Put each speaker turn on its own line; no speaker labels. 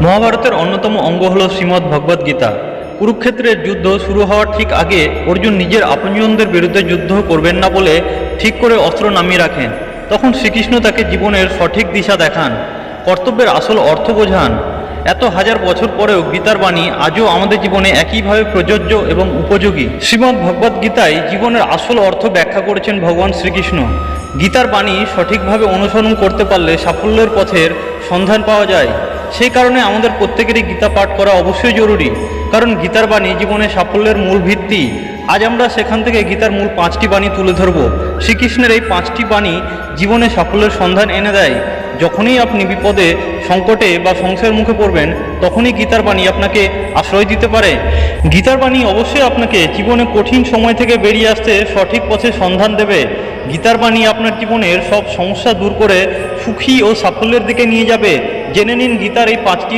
মহাভারতের অন্যতম অঙ্গ হল শ্রীমদ্ ভগবদ্ গীতা। কুরুক্ষেত্রের যুদ্ধ শুরু হওয়ার ঠিক আগে অর্জুন নিজের আপনজনদের বিরুদ্ধে যুদ্ধ করবেন না বলে ঠিক করে অস্ত্র নামিয়ে রাখেন। তখন শ্রীকৃষ্ণ তাকে জীবনের সঠিক দিশা দেখান, কর্তব্যের আসল অর্থ বোঝান। এত হাজার বছর পরেও গীতার বাণী আজও আমাদের জীবনে একইভাবে প্রযোজ্য এবং উপযোগী। শ্রীমদ্ ভগবদ্ গীতায় জীবনের আসল অর্থ ব্যাখ্যা করেছেন ভগবান শ্রীকৃষ্ণ। গীতার বাণী সঠিকভাবে অনুসরণ করতে পারলে সাফল্যের পথের সন্ধান পাওয়া যায়। সেই কারণে আমাদের প্রত্যেকেরই গীতা পাঠ করা অবশ্যই জরুরি, কারণ গীতার বাণী জীবনের সাফল্যের মূল ভিত্তি। আজ আমরা সেখান থেকে গীতার মূল 5টি বাণী তুলে ধরব। শ্রীকৃষ্ণের এই 5টি বাণী জীবনে সাফল্যের সন্ধান এনে দেয়। যখনই আপনি বিপদে, সংকটে বা সংশয়ের মুখে পড়বেন, তখনই গীতার বাণী আপনাকে আশ্রয় দিতে পারে। গীতার বাণী অবশ্যই আপনাকে জীবনে কঠিন সময় থেকে বেরিয়ে আসতে সঠিক পথে সন্ধান দেবে। গীতার বাণী আপনার জীবনের সব সমস্যা দূর করে সুখী ও সাফল্যের দিকে নিয়ে যাবে। জেনে নিন গীতার এই 5টি